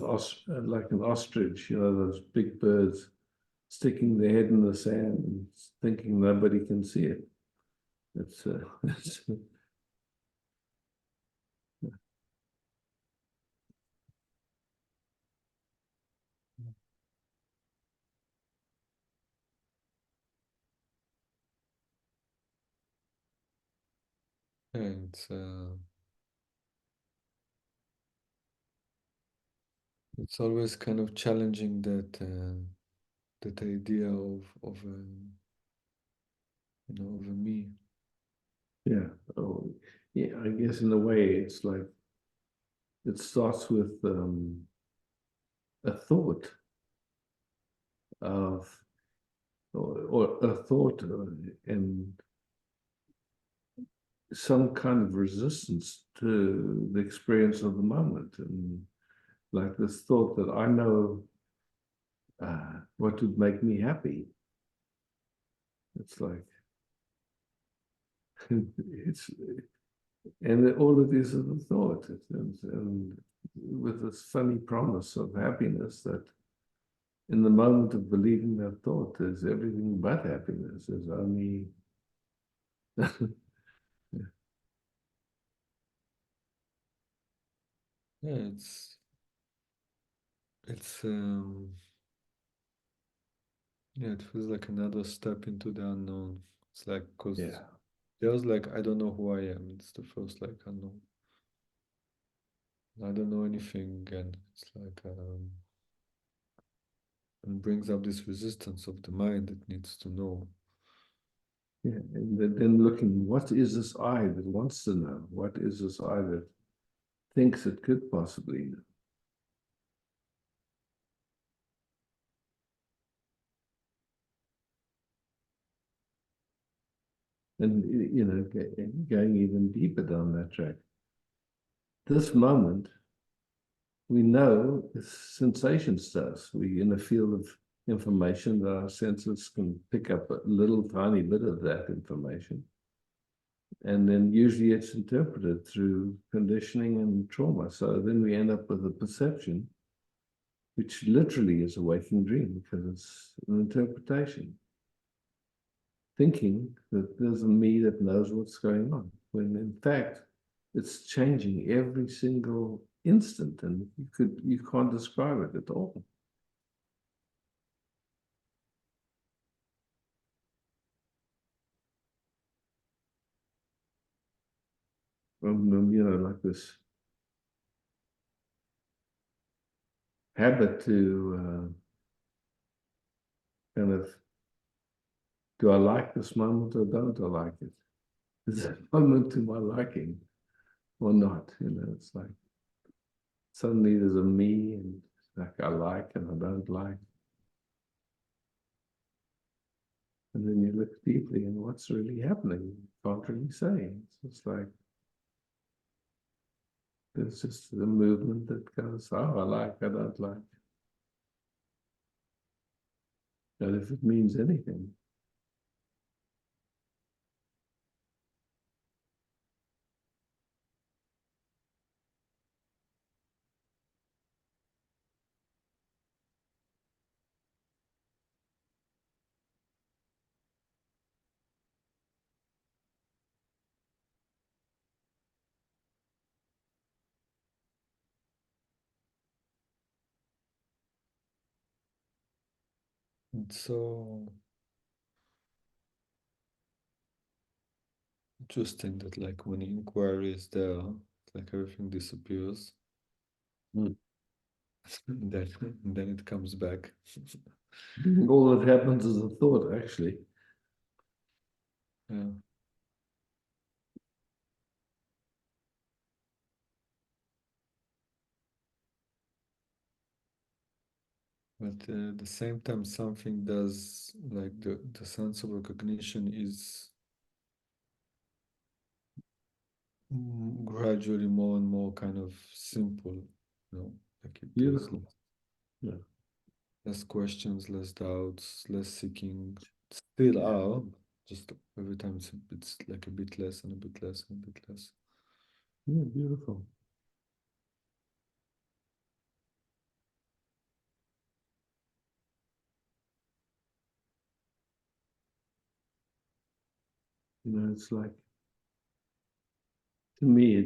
Speaker 1: an ostrich. Those big birds sticking their head in the sand and thinking nobody can see it. It's, it's
Speaker 5: Yeah, it's always kind of challenging that idea of a me.
Speaker 1: yeah. Oh, yeah. I guess in a way, it's like it starts with a thought of or a thought and some kind of resistance to the experience of the moment, and like this thought that I know what would make me happy. It's like it's and all it is a thought, and with this funny promise of happiness that in the moment of believing that thought, there's everything but happiness. There's only
Speaker 5: Yeah, it's yeah, it feels like another step into the unknown. It's like because
Speaker 1: yeah,
Speaker 5: there's like I don't know who I am. It's the first like unknown. I don't know anything, and it's like and brings up this resistance of the mind that needs to know.
Speaker 1: yeah. And then looking, what is this I that wants to know? What is this I that thinks it could possibly know? And going even deeper down that track. This moment, we know it's sensations to us. We're in a field of information that our senses can pick up a little tiny bit of that information. And then usually it's interpreted through conditioning and trauma. So then we end up with a perception, which literally is a waking dream because it's an interpretation. Thinking that there's a me that knows what's going on, when in fact it's changing every single instant, and you can't describe it at all. Like this habit to kind of, do I like this moment or don't I like it? Is it a moment to my liking or not? It's like suddenly there's a me, and like I like and I don't like. And then you look deeply and what's really happening. You can't really say. It's just like there's just the movement that goes, oh, I like, I don't like. And if it means anything.
Speaker 5: And so interesting that like when inquiry is there, like everything disappears.
Speaker 1: Mm.
Speaker 5: Then it comes back.
Speaker 1: All that happens is a thought, actually.
Speaker 5: Yeah. But at the same time, something does, like the sense of recognition is gradually more and more kind of simple, you know, like it is
Speaker 1: Beautiful. Yeah.
Speaker 5: less questions, less doubts, less seeking. Still are, just every time it's like a bit less and a bit less and a bit less.
Speaker 1: Yeah, beautiful. You know, it's like, to me,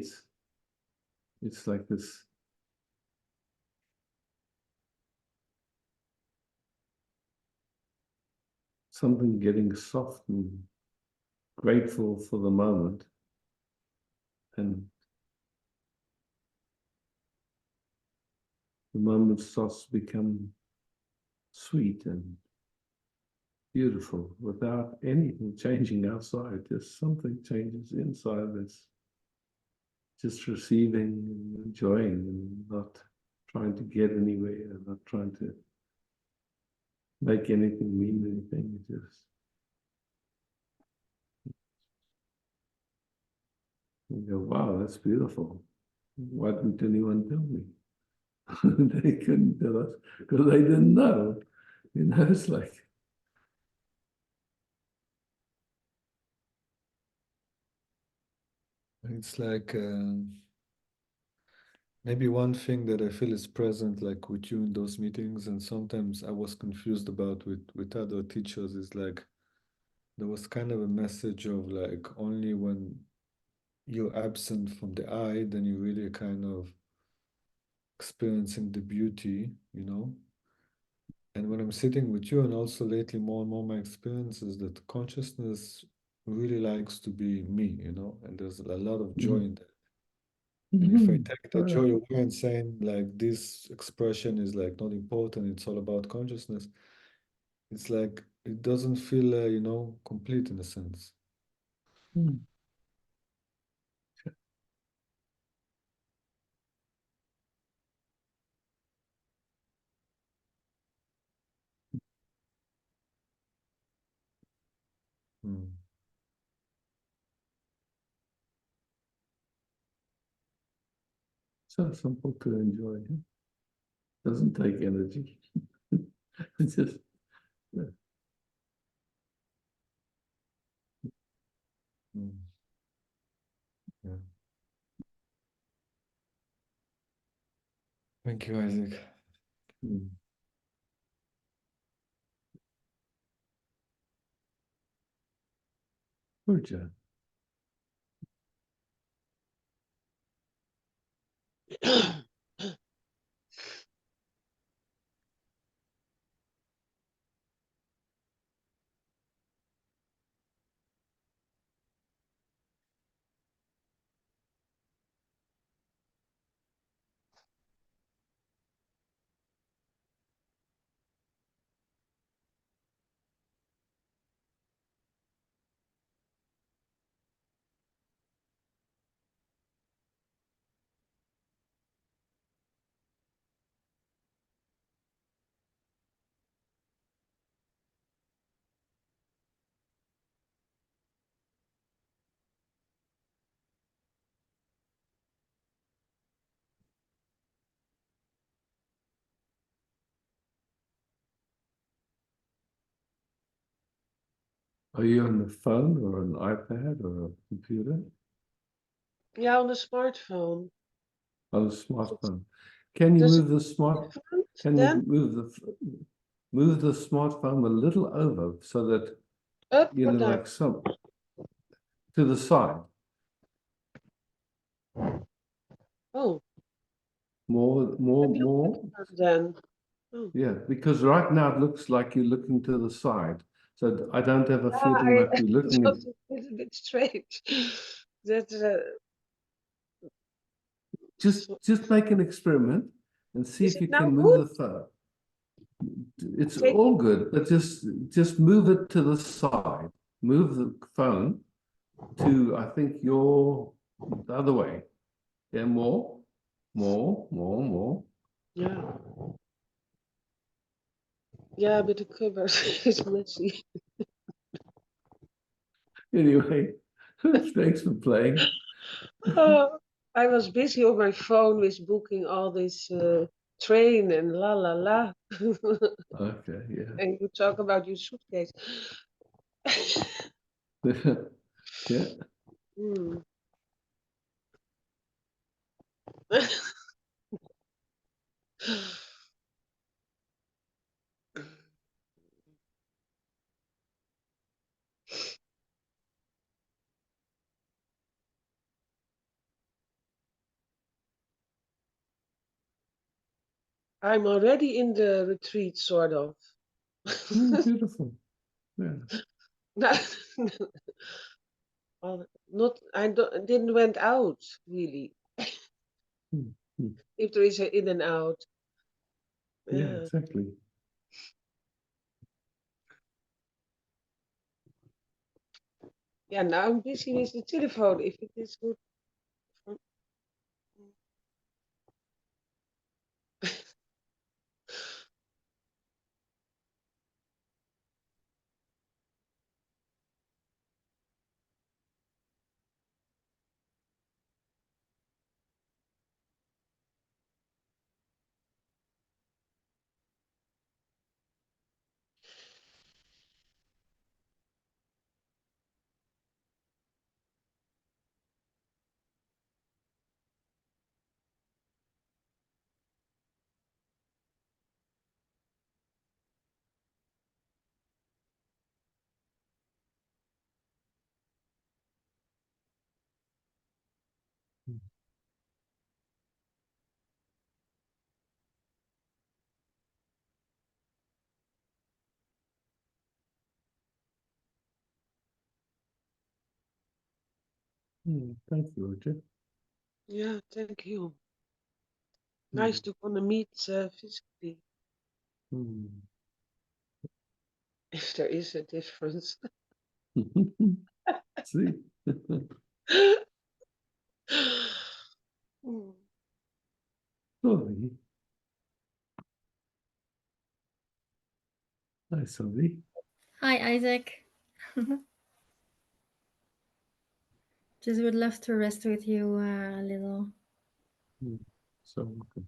Speaker 1: it's like this something getting soft and grateful for the moment, and the moment starts to become sweet and beautiful without anything changing outside. Just something changes inside that's just receiving and enjoying and not trying to get anywhere, not trying to make anything mean anything. It just you go, wow, that's beautiful. Why didn't anyone tell me? They couldn't tell us because they didn't know. You know, it's like,
Speaker 5: It's like maybe one thing that I feel is present, like with you in those meetings, and sometimes I was confused about with other teachers, is like there was kind of a message of like only when you're absent from the eye, then you really kind of experiencing the beauty, you know. And when I'm sitting with you, and also lately more and more my experience is that consciousness really likes to be me, you know, and there's a lot of joy in that. And if I take that joy away and saying like this expression is like not important, it's all about consciousness, it's like it doesn't feel, you know, complete in a sense. Mm.
Speaker 1: so simple to enjoy. Doesn't take energy. It's just, yeah.
Speaker 5: Mm. Yeah. Thank you, Isaac.
Speaker 1: Mm. Purja. Are you on the phone or an iPad or a computer?
Speaker 6: Yeah, on the smartphone.
Speaker 1: On a smartphone. Can you
Speaker 6: Does
Speaker 1: move the
Speaker 6: different
Speaker 1: can
Speaker 6: then?
Speaker 1: you move the smartphone a little over so that,
Speaker 6: Up
Speaker 1: you
Speaker 6: or
Speaker 1: know,
Speaker 6: down?
Speaker 1: like some to the side?
Speaker 6: Oh,
Speaker 1: More,
Speaker 6: maybe
Speaker 1: more.
Speaker 6: then. Oh,
Speaker 1: Yeah, because right now it looks like you're looking to the side. So I don't have a
Speaker 6: Yeah,
Speaker 1: feeling like we're looking at
Speaker 6: thought it was a bit strange. That
Speaker 1: just make an experiment and see
Speaker 6: is
Speaker 1: if
Speaker 6: it
Speaker 1: you
Speaker 6: now
Speaker 1: can move
Speaker 6: good?
Speaker 1: the phone. It's
Speaker 6: Take
Speaker 1: all good, but just move it to the side. Move the phone to, I think, the other way. Yeah, more, more.
Speaker 6: yeah. Yeah, but the cupboard is messy.
Speaker 1: Anyway, thanks for playing.
Speaker 6: Oh, I was busy on my phone with booking all this train and la la la.
Speaker 1: Okay, yeah.
Speaker 6: And you talk about your suitcase.
Speaker 1: Yeah.
Speaker 6: Hmm. I'm already in the retreat, sort of.
Speaker 1: Beautiful. Yeah.
Speaker 6: Well, not didn't went out really.
Speaker 1: Mm, mm.
Speaker 6: If there is a in and out.
Speaker 1: Yeah,
Speaker 6: Yeah.
Speaker 1: exactly.
Speaker 6: Yeah, now I'm busy with the telephone. If it is good. For...
Speaker 1: Thank you, Roger.
Speaker 6: Yeah, thank you.
Speaker 1: Mm,
Speaker 6: Nice to gonna meet physically,
Speaker 1: mm.
Speaker 6: if there is a difference.
Speaker 1: See?
Speaker 6: Hmm.
Speaker 1: Sorry. Hi, Sylvie.
Speaker 7: Hi, Isaac. Just would love to rest with you a little.
Speaker 1: So welcome.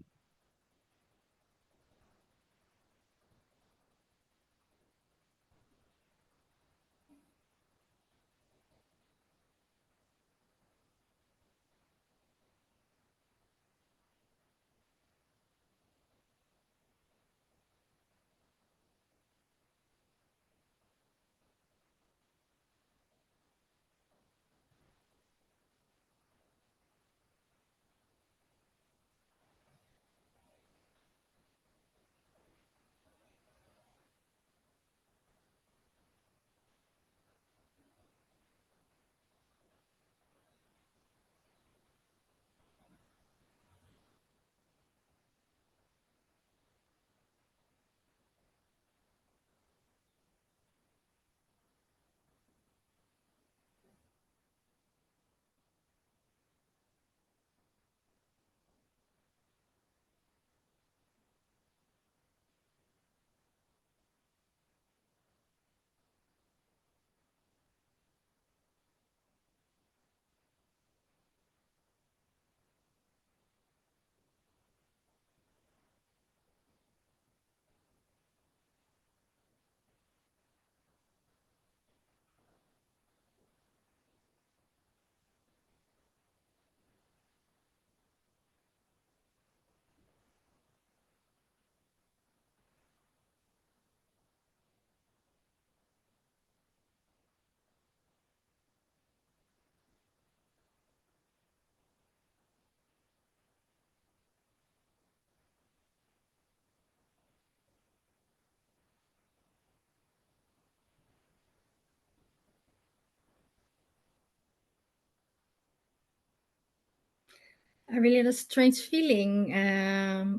Speaker 7: I really had a strange feeling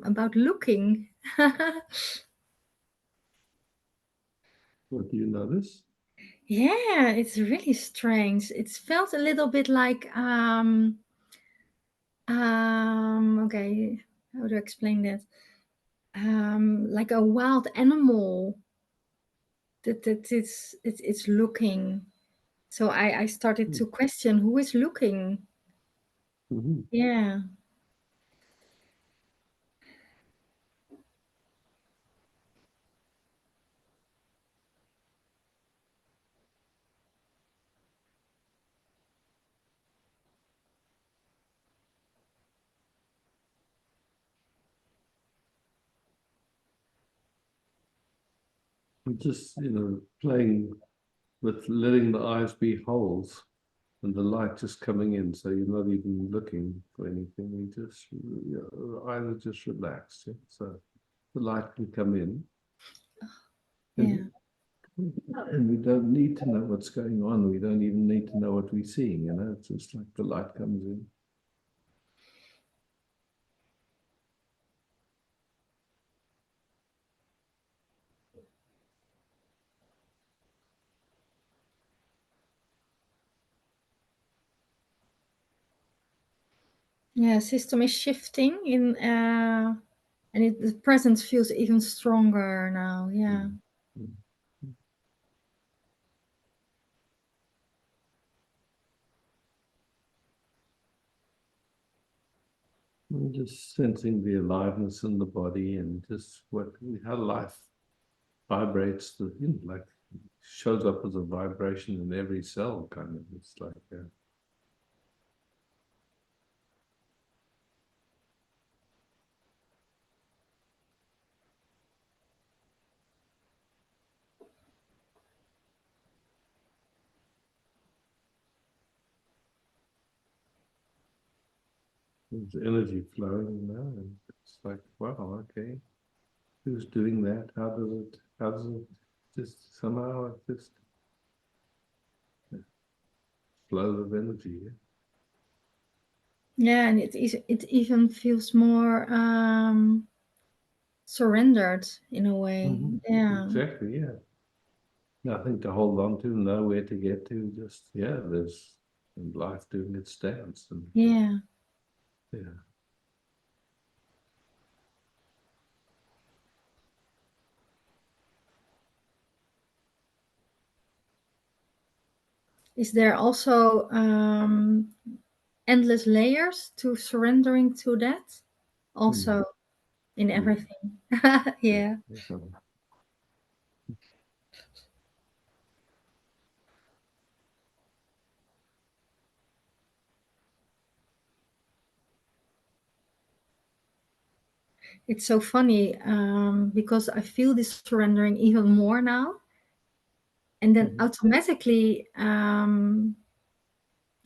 Speaker 7: about looking.
Speaker 1: What do you notice?
Speaker 7: Yeah, it's really strange. It felt a little bit like okay, how to explain that? Like a wild animal that it's looking. So I started to question who is looking.
Speaker 1: Mhm.
Speaker 7: Yeah.
Speaker 1: Just, playing with letting the eyes be holes and the light just coming in, so you're not even looking for anything. You just, your eyes are just relaxed. Yeah? So the light can come in.
Speaker 7: Yeah.
Speaker 1: And we don't need to know what's going on. We don't even need to know what we're seeing, It's just like the light comes in.
Speaker 7: Yeah, system is shifting in and the presence feels even stronger now. Yeah.
Speaker 1: Mm. And just sensing the aliveness in the body and just how life vibrates, like shows up as a vibration in every cell, kind of. It's like there's energy flowing, and it's like, wow, okay, who's doing that? How does it just somehow just flow of energy? Yeah?
Speaker 7: Yeah, and it even feels more surrendered in a way. Yeah.
Speaker 1: Exactly, yeah. Nothing to hold on to, nowhere to get to, just, there's life doing its dance. And
Speaker 7: Yeah.
Speaker 1: yeah.
Speaker 7: Is there also endless layers to surrendering to that? Also in
Speaker 1: Yeah.
Speaker 7: everything. Yeah. It's so funny because I feel this surrendering even more now. And then automatically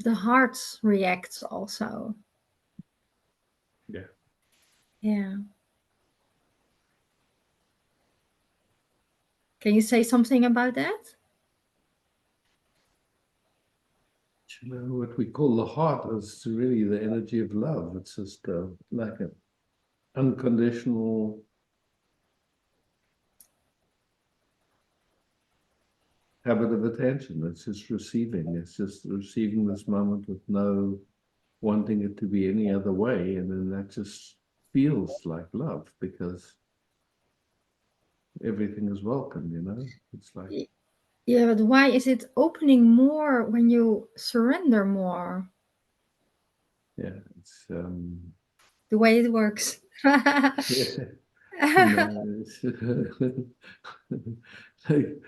Speaker 7: the heart reacts also.
Speaker 1: Yeah.
Speaker 7: Yeah. Can you say something about that?
Speaker 1: What we call the heart is really the energy of love. It's just like an unconditional habit of attention. It's just receiving. It's just receiving this moment with no wanting it to be any other way. And then that just feels like love because everything is welcome. It's like,
Speaker 7: Yeah, but why is it opening more when you surrender more?
Speaker 1: it's
Speaker 7: The way it works.
Speaker 1: yeah, it's like,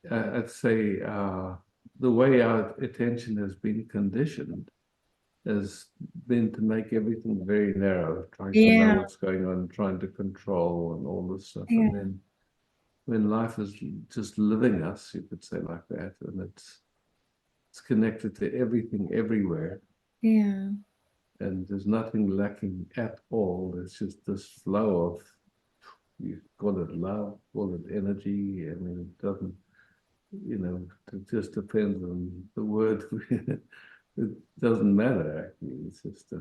Speaker 1: I'd say the way our attention has been conditioned has been to make everything very narrow, trying to know
Speaker 7: Yeah.
Speaker 1: what's going on, trying to control and all this stuff.
Speaker 7: Yeah.
Speaker 1: And then when life is just living us, you could say like that, and it's connected to everything everywhere.
Speaker 7: Yeah.
Speaker 1: And there's nothing lacking at all. It's just this flow of, you call it love, call it energy. I mean, it doesn't, it just depends on the word it doesn't matter actually. It's just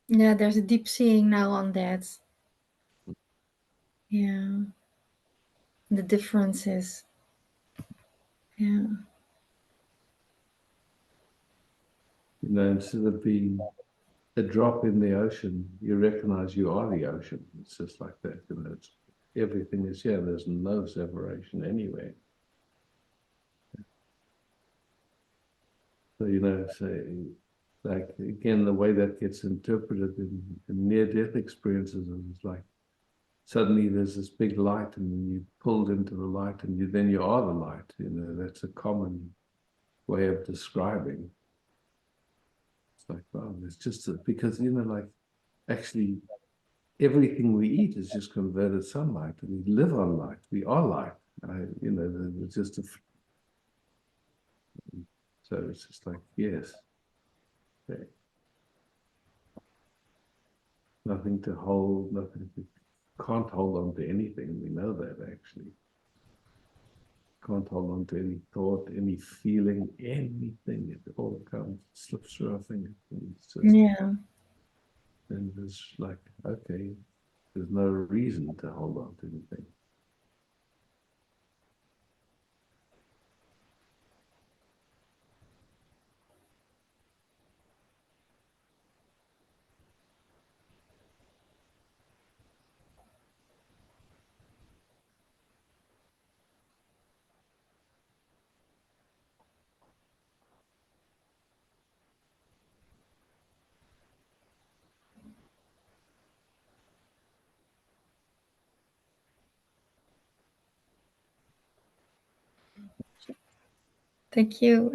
Speaker 7: Yeah, there's a deep seeing now on that. Yeah. The differences. Yeah.
Speaker 1: instead of being a drop in the ocean, you recognize you are the ocean. It's just like that. It's, everything is here. There's no separation anywhere. So, say, like, again, the way that gets interpreted in near-death experiences is like, suddenly there's this big light and you pulled into the light and then you are the light. That's a common way of describing. It's like, wow, it's just because, like, actually everything we eat is just converted sunlight, and we live on light. We are light. It's just so it's just like, yes, okay. Nothing to hold, can't hold on to anything. We know that actually. Can't hold on to any thought, any feeling, anything. It all comes, slips through our fingers. It's just,
Speaker 7: Yeah.
Speaker 1: and it's like, okay, there's no reason to hold on to anything.
Speaker 7: Thank you.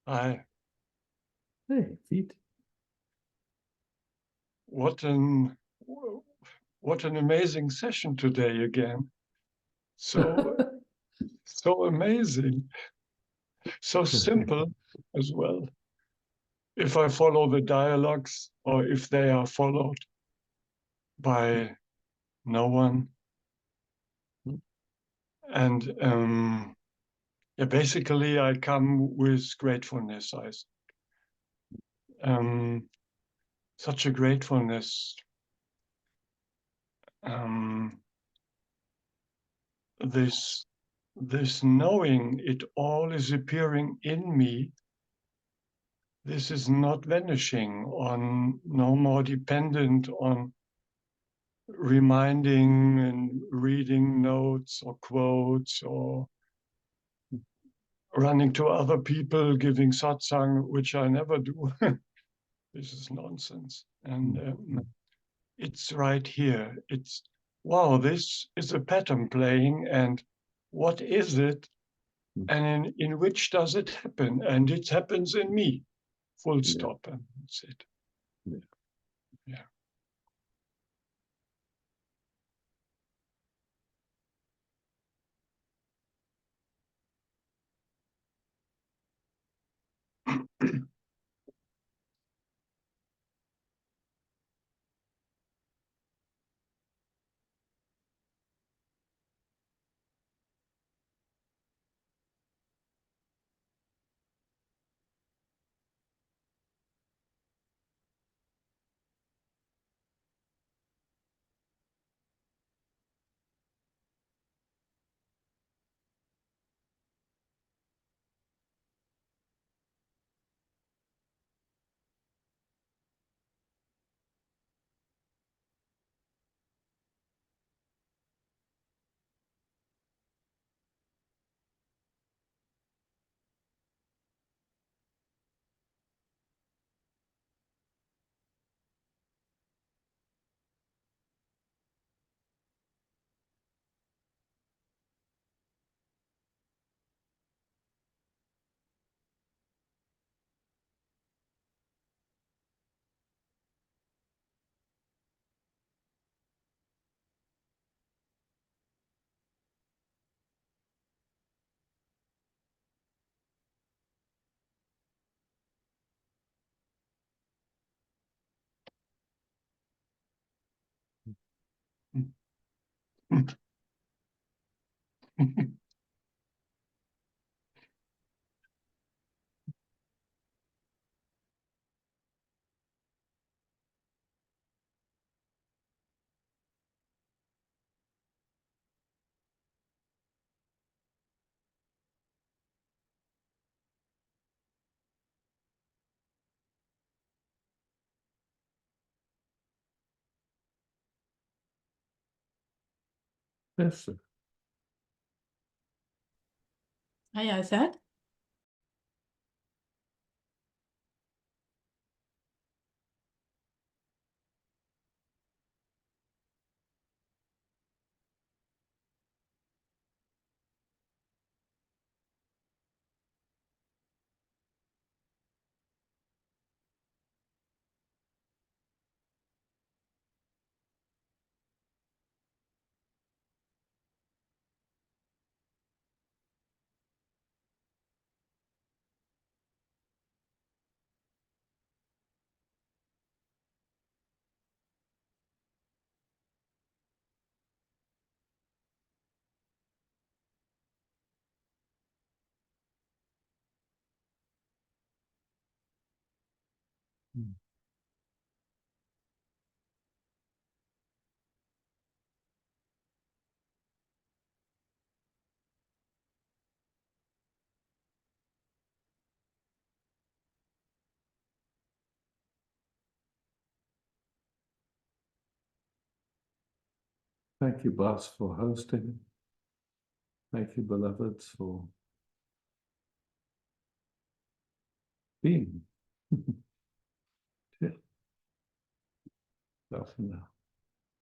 Speaker 8: Hi,
Speaker 1: Hey, feet.
Speaker 8: what an what an amazing session today again. So so amazing, so simple as well. If I follow the dialogues or if they are followed by no one. And yeah, basically I come with gratefulness. Such a gratefulness. This knowing it all is appearing in me. This is not vanishing on, no more dependent on reminding and reading notes or quotes or running to other people giving satsang, which I never do. This is nonsense. And it's right here. It's, wow, this is a pattern playing, and what is it? And in which does it happen? And it happens in me. Full stop, and that's it. Yeah.
Speaker 1: Yes, sir.
Speaker 9: Ja, is that?
Speaker 1: Thank you, Bas, for hosting. Thank you, beloveds, for being. Yeah. Bye for now.